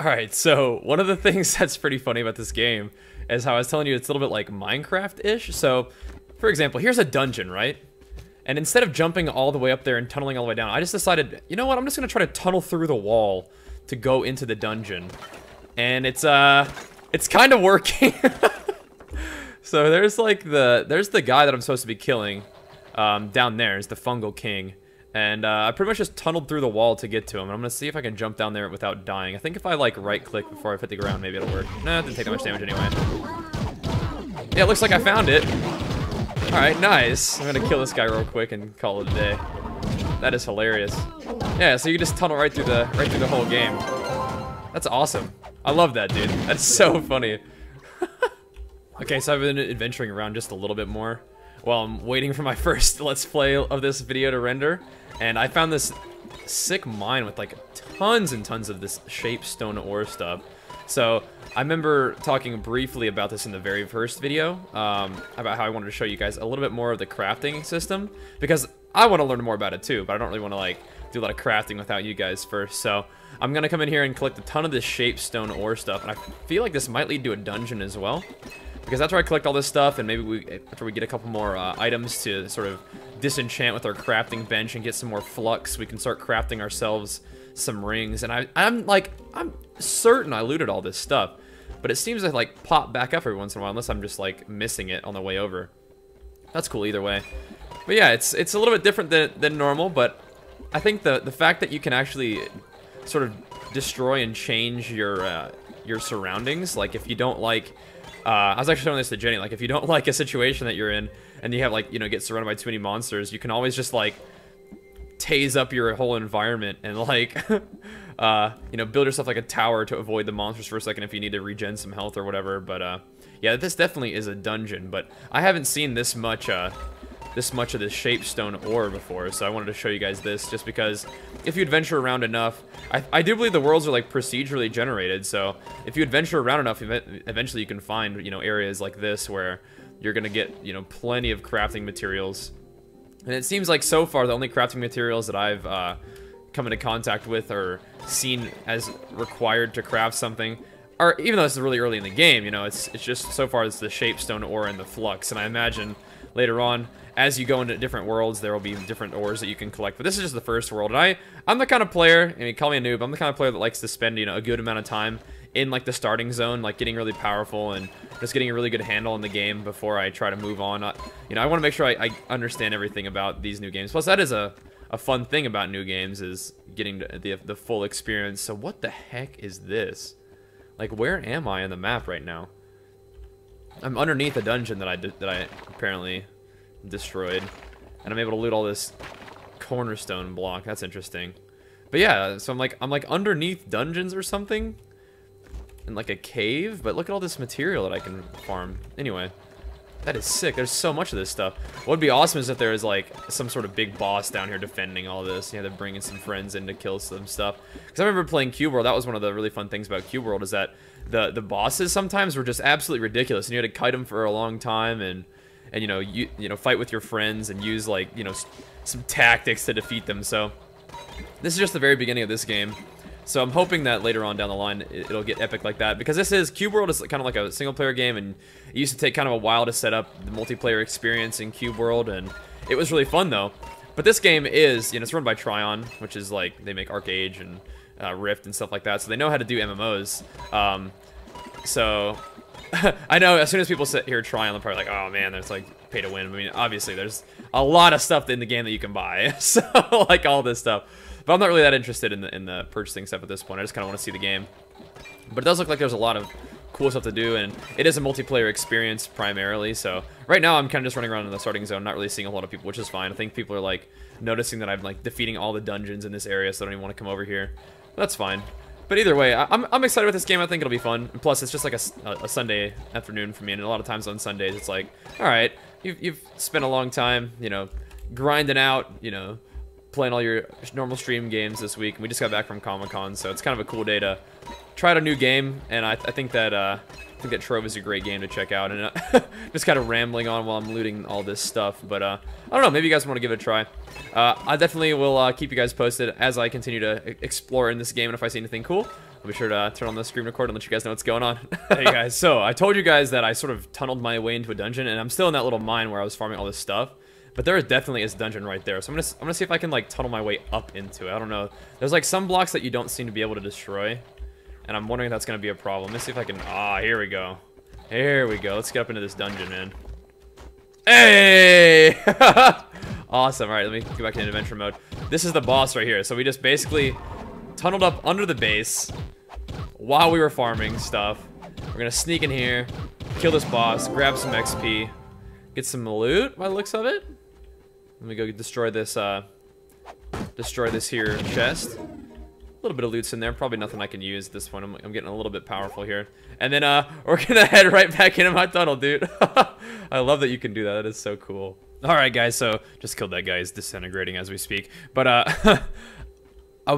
Alright, so one of the things that's pretty funny about this game is how I was telling you it's a little bit like Minecraft-ish. So, for example, here's a dungeon, right? And instead of jumping all the way up there and tunneling all the way down, I just decided, you know what, I'm just gonna try to tunnel through the wall to go into the dungeon. And it's kind of working. So there's the guy that I'm supposed to be killing down there is the fungal king. And I pretty much just tunneled through the wall to get to him. And I'm gonna see if I can jump down there without dying. I think if I like right click before I hit the ground, maybe it'll work. Nah, it didn't take that much damage anyway. Yeah, it looks like I found it. Alright, nice. I'm gonna kill this guy real quick and call it a day. That is hilarious. Yeah, so you just tunnel right through the whole game. That's awesome. I love that, dude. That's so funny. Okay, so I've been adventuring around just a little bit more while I'm waiting for my first Let's Play of this video to render. And I found this sick mine with like tons and tons of this shaped stone ore stuff. So I remember talking briefly about this in the very first video, about how I wanted to show you guys a little bit more of the crafting system, because I want to learn more about it too, but I don't really want to like do a lot of crafting without you guys first. So I'm gonna come in here and collect a ton of this shaped stone ore stuff, and I feel like this might lead to a dungeon as well, because after I collect all this stuff, and maybe after we get a couple more items to sort of disenchant with our crafting bench and get some more flux, we can start crafting ourselves some rings. And I'm certain I looted all this stuff, but it seems to like pop back up every once in a while, unless I'm just like missing it on the way over. That's cool either way. But yeah, it's a little bit different than normal, but I think the fact that you can actually sort of destroy and change your surroundings, like if you don't like, I was actually showing this to Jenny, like if you don't like a situation that you're in and you have like, you know, get surrounded by too many monsters, you can always just like tase up your whole environment and like, you know, build yourself like a tower to avoid the monsters for a second if you need to regen some health or whatever. But yeah, this definitely is a dungeon, but I haven't seen this much of this shaped stone ore before, so I wanted to show you guys this just because if you adventure around enough, I do believe the worlds are like procedurally generated, so if you adventure around enough, eventually you can find, you know, areas like this where you're gonna get, you know, plenty of crafting materials. And it seems like so far the only crafting materials that I've come into contact with or seen as required to craft something are, even though this is really early in the game, you know, it's just so far it's the shaped stone ore and the flux, and I imagine later on, as you go into different worlds, there will be different ores that you can collect. But this is just the first world, and I'm the kind of player, I mean, call me a noob, I'm the kind of player that likes to spend, you know, a good amount of time in like the starting zone, like getting really powerful and just getting a really good handle on the game before I try to move on. You know, I want to make sure I understand everything about these new games. Plus, that is a fun thing about new games, is getting the full experience. So what the heck is this? Like, where am I on the map right now? I'm underneath a dungeon that I apparently destroyed, and I'm able to loot all this cornerstone block. That's interesting. But yeah, so I'm like underneath dungeons or something, in like a cave. But look at all this material that I can farm. Anyway, that is sick. There's so much of this stuff. What would be awesome is if there is like some sort of big boss down here defending all this. You have to bring in some friends in to kill some stuff. Because I remember playing Cube World. That was one of the really fun things about Cube World, is that the bosses sometimes were just absolutely ridiculous, and you had to kite them for a long time and you know fight with your friends and use like, you know, some tactics to defeat them. So this is just the very beginning of this game. So I'm hoping that later on down the line it'll get epic like that, because Cube World is kind of like a single player game, and it used to take kind of a while to set up the multiplayer experience in Cube World, and it was really fun though. But this game is, you know, it's run by Tryon, which is like, they make Arcade and Rift and stuff like that, so they know how to do MMOs. So I know as soon as people hear Tryon, they're probably like, oh man, there's like pay to win. I mean, obviously there's a lot of stuff in the game that you can buy, so like all this stuff. But I'm not really that interested in the purchasing stuff at this point. I just kind of want to see the game. But it does look like there's a lot of cool stuff to do, and it is a multiplayer experience primarily. So right now I'm kind of just running around in the starting zone, not really seeing a lot of people, which is fine. I think people are like noticing that I'm like defeating all the dungeons in this area, so they don't even want to come over here. That's fine. But either way, I'm excited with this game. I think it'll be fun. And plus, it's just like a Sunday afternoon for me, and a lot of times on Sundays, it's like, all right, you've spent a long time, you know, grinding out, you know, playing all your normal stream games this week. And we just got back from Comic-Con, so it's kind of a cool day to try out a new game. And I think that I think that Trove is a great game to check out, and just kind of rambling on while I'm looting all this stuff, but I don't know, maybe you guys want to give it a try. I definitely will keep you guys posted as I continue to explore in this game, and if I see anything cool, I'll be sure to turn on the screen record and let you guys know what's going on. Hey guys, so I told you guys that I sort of tunneled my way into a dungeon, and I'm still in that little mine where I was farming all this stuff. But there definitely is a dungeon right there, so I'm gonna see if I can like tunnel my way up into it. I don't know. There's like some blocks that you don't seem to be able to destroy, and I'm wondering if that's gonna be a problem. Let's see if I can. Ah, here we go. Here we go. Let's get up into this dungeon, man. Hey! Awesome. All right, let me go back into adventure mode. This is the boss right here. So we just basically tunneled up under the base while we were farming stuff. We're gonna sneak in here, kill this boss, grab some XP, get some loot by the looks of it. Let me go destroy this here chest. A little bit of loot's in there. Probably nothing I can use at this point. I'm getting a little bit powerful here. And then we're gonna head right back into my tunnel, dude. I love that you can do that. That is so cool. All right, guys. So just killed that guy. He's disintegrating as we speak. But I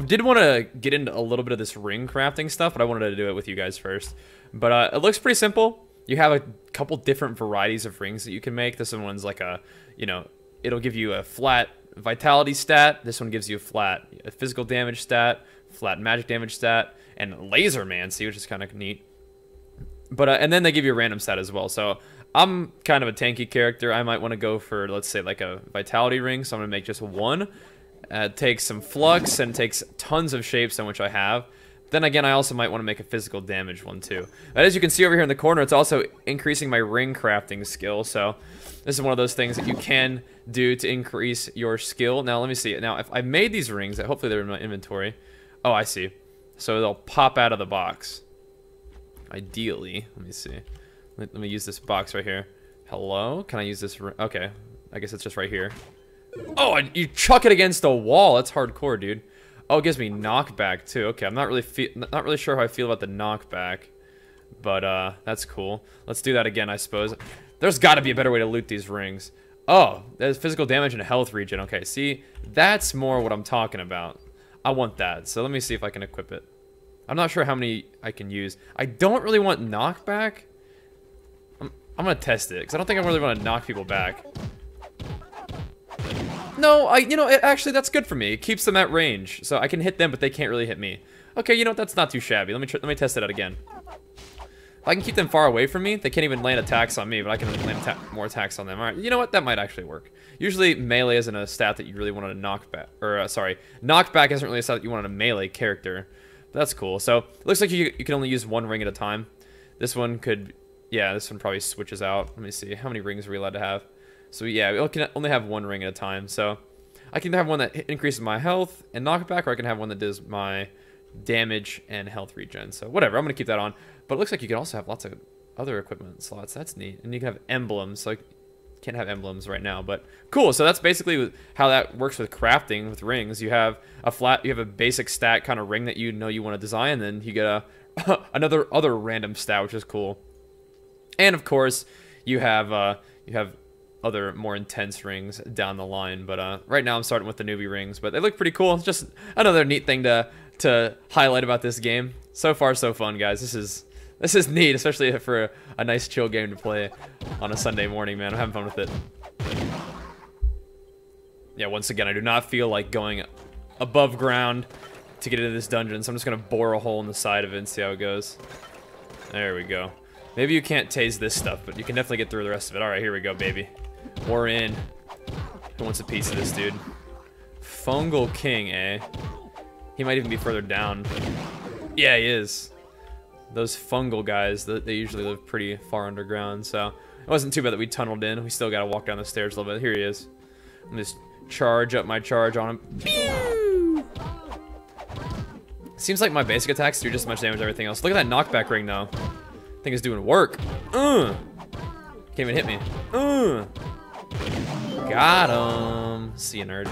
did want to get into a little bit of this ring crafting stuff, but I wanted to do it with you guys first. But it looks pretty simple. You have a couple different varieties of rings that you can make. This one's like a, you know, it'll give you a flat vitality stat. This one gives you a flat physical damage stat, flat magic damage stat, and laser mancy, which is kind of neat. But and then they give you a random stat as well. So I'm kind of a tanky character. I might want to go for, let's say, like a vitality ring. So I'm gonna make just one. It takes some flux and takes tons of shapes on which I have. Then again, I also might want to make a physical damage one too. But as you can see over here in the corner, it's also increasing my ring crafting skill. So this is one of those things that you can do to increase your skill. Now let me see. Now if I made these rings, hopefully they're in my inventory. Oh, I see. So they'll pop out of the box. Ideally, let me see. Let me use this box right here. Hello? Can I use this? Okay, I guess it's just right here. Oh, you chuck it against a wall. That's hardcore, dude. Oh, it gives me knockback too. Okay, I'm not really sure how I feel about the knockback, but that's cool. Let's do that again, I suppose. There's got to be a better way to loot these rings. Oh, there's physical damage and health regen. Okay, see, that's more what I'm talking about. I want that. So let me see if I can equip it. I'm not sure how many I can use. I don't really want knockback. I'm gonna test it because I don't think I really want to knock people back. No, you know, actually, that's good for me. It keeps them at range, so I can hit them, but they can't really hit me. Okay, you know, that's not too shabby. Let me test it out again. If I can keep them far away from me, they can't even land attacks on me, but I can land more attacks on them. All right, you know what? That might actually work. Usually, melee isn't a stat that you really wanted to knock back, or sorry, knockback isn't really a stat that you wanted a melee character. But that's cool. So it looks like you can only use one ring at a time. This one could, yeah, this one probably switches out. Let me see, how many rings are we allowed to have? So yeah, we can only have one ring at a time. So I can have one that increases my health and knockback, or I can have one that does my damage and health regen. So whatever, I'm gonna keep that on. But it looks like you can also have lots of other equipment slots. That's neat. And you can have emblems. So I can't have emblems right now, but cool. So that's basically how that works with crafting with rings. You have a basic stat kind of ring that you know you want to design, and then you get a other random stat, which is cool. And of course, you have other more intense rings down the line, but right now I'm starting with the newbie rings, but they look pretty cool. It's just another neat thing to highlight about this game. So far, so fun, guys. This is neat, especially for a nice chill game to play on a Sunday morning, man. I'm having fun with it. Yeah, once again, I do not feel like going above ground to get into this dungeon, so I'm just gonna bore a hole in the side of it and see how it goes. There we go. Maybe you can't tase this stuff, but you can definitely get through the rest of it. All right, here we go, baby. We're in. Who wants a piece of this, dude? Fungal King, eh? He might even be further down. Yeah, he is. Those fungal guys, they usually live pretty far underground, so it wasn't too bad that we tunneled in. We still gotta walk down the stairs a little bit. Here he is. I'm just charge up my charge on him. Pew! Seems like my basic attacks do just as much damage as everything else. Look at that knockback ring, though. Thing is doing work. Can't even hit me. Got him. See you, nerd.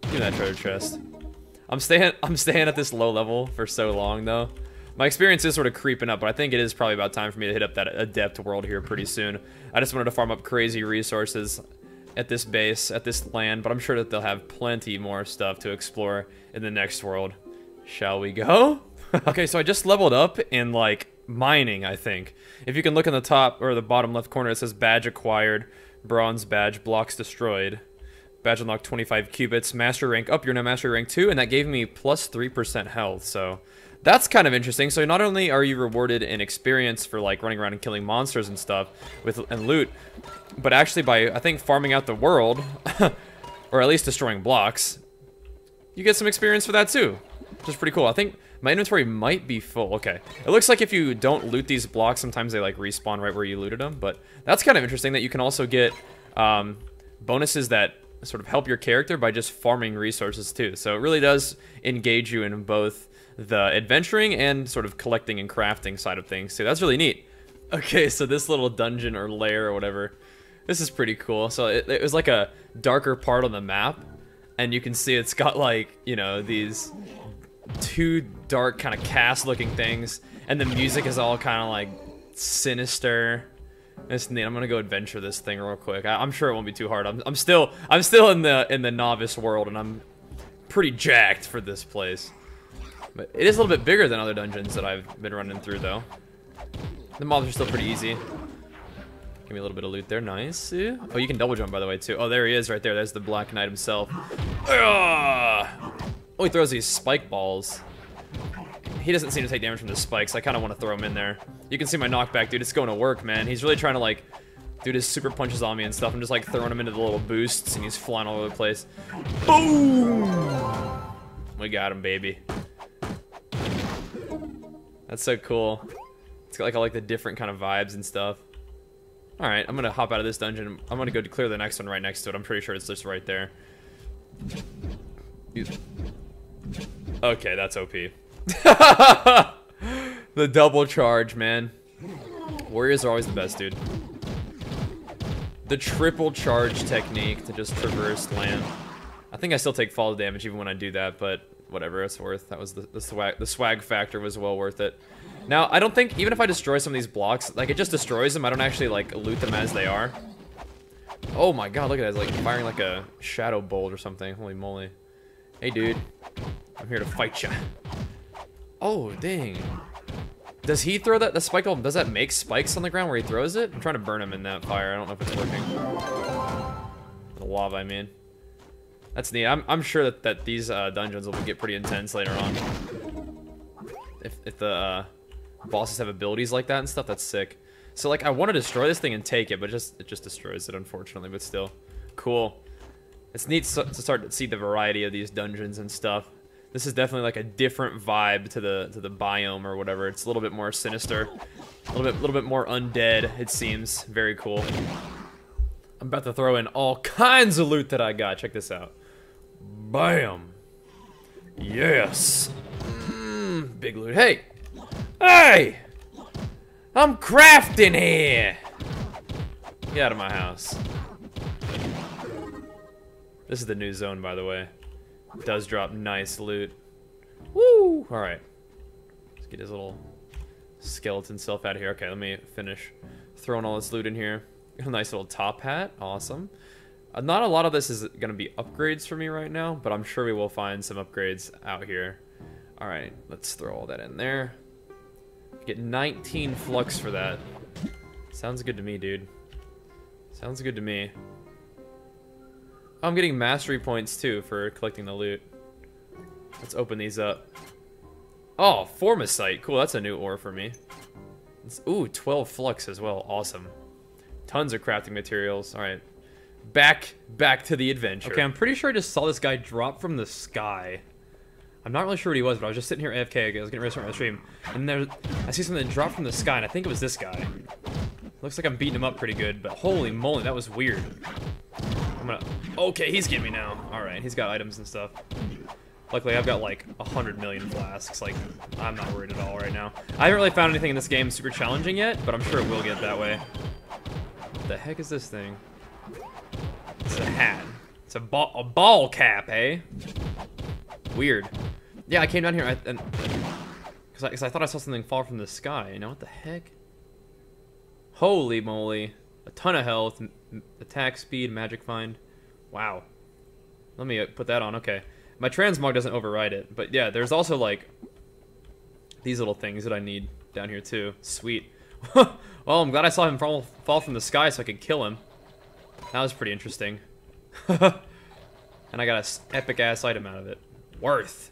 Give me that treasure chest. I'm staying at this low level for so long, though. My experience is sort of creeping up, but I think it is probably about time for me to hit up that adept world here pretty soon. I just wanted to farm up crazy resources at this base, at this land, but I'm sure that they'll have plenty more stuff to explore in the next world. Shall we go? Okay, so I just leveled up in like mining, I think. If you can look in the top or the bottom left corner, it says badge acquired, bronze badge, blocks destroyed. Badge unlocked 25 cubits, master rank up, you're now master rank 2, and that gave me plus 3% health, so that's kind of interesting. So not only are you rewarded in experience for like running around and killing monsters and stuff and loot, but actually by, I think, farming out the world, or at least destroying blocks, you get some experience for that too, which is pretty cool. I think my inventory might be full. Okay, it looks like if you don't loot these blocks, sometimes they like respawn right where you looted them, but that's kind of interesting that you can also get bonuses that sort of help your character by just farming resources too. So it really does engage you in both the adventuring and sort of collecting and crafting side of things too. That's really neat. Okay, so this little dungeon or lair or whatever, this is pretty cool. So it was like a darker part on the map, and you can see it's got like, you know, these two dark kind of cast looking things, and the music is all kind of like sinister. It's neat. I'm gonna go adventure this thing real quick. I'm sure it won't be too hard. I'm still in the novice world, and I'm pretty jacked for this place. But it is a little bit bigger than other dungeons that I've been running through, though. The mobs are still pretty easy. Give me a little bit of loot there. Nice. Oh, you can double jump, by the way, too. Oh, there he is right there. There's the Black Knight himself. Oh, he throws these spike balls. He doesn't seem to take damage from the spikes. I kind of want to throw him in there. You can see my knockback, dude. It's going to work, man. He's really trying to, like, do his super punches on me and stuff. I'm just, like, throwing him into the little boosts, and he's flying all over the place. Boom! We got him, baby. That's so cool. It's got, like, all, like, the different kind of vibes and stuff. Alright, I'm gonna hop out of this dungeon. I'm gonna go to clear the next one right next to it. I'm pretty sure it's just right there. Okay, that's OP. The double charge, man. Warriors are always the best, dude. The triple charge technique to just traverse land. I think I still take fall damage even when I do that, but whatever, it's worth. That was the swag factor was well worth it. Now, I don't think, even if I destroy some of these blocks, like, it just destroys them. I don't actually, like, loot them as they are. Oh my god, look at that. It's like firing like a shadow bolt or something. Holy moly. Hey, dude. I'm here to fight ya. Oh, dang. Does he throw that? The spike bolt, does that make spikes on the ground where he throws it? I'm trying to burn him in that fire. I don't know if it's working. The lava, I mean. That's neat. I'm sure that these dungeons will get pretty intense later on. If the bosses have abilities like that and stuff, that's sick. So, like, I want to destroy this thing and take it, but it just destroys it, unfortunately, but still. Cool. It's neat to start to see the variety of these dungeons and stuff. This is definitely, like, a different vibe to the biome or whatever. It's a little bit more sinister. A little bit more undead, it seems. Very cool. I'm about to throw in all kinds of loot that I got. Check this out. Bam! Yes! Big loot. Hey! Hey! I'm crafting here! Get out of my house. This is the new zone, by the way. It does drop nice loot. Woo! Alright. Let's get his little skeleton self out of here. Okay, let me finish throwing all this loot in here. A nice little top hat. Awesome. Not a lot of this is going to be upgrades for me right now, but I'm sure we will find some upgrades out here. Alright, let's throw all that in there. Get 19 flux for that. Sounds good to me, dude. Sounds good to me. Oh, I'm getting mastery points, too, for collecting the loot. Let's open these up. Oh, formicite. Cool, that's a new ore for me. Ooh, 12 flux as well. Awesome. Tons of crafting materials. Alright. Back to the adventure. Okay, I'm pretty sure I just saw this guy drop from the sky. I'm not really sure what he was, but I was just sitting here AFK. I was getting ready to start my stream, and I see something drop from the sky, and I think it was this guy. Looks like I'm beating him up pretty good, but holy moly, that was weird. Okay, he's getting me now. Alright, he's got items and stuff. Luckily, I've got like 100 million flasks. Like, I'm not worried at all right now. I haven't really found anything in this game super challenging yet, but I'm sure it will get that way. What the heck is this thing? It's a hat. It's a ball cap, eh? Weird. Yeah, I came down here because I thought I saw something fall from the sky. You know what the heck? Holy moly! A ton of health, attack speed, magic find. Wow. Let me put that on. Okay, my transmog doesn't override it, but yeah, there's also like these little things that I need down here too. Sweet. Well, I'm glad I saw him fall from the sky so I could kill him. That was pretty interesting. And I got an epic ass item out of it. Worth.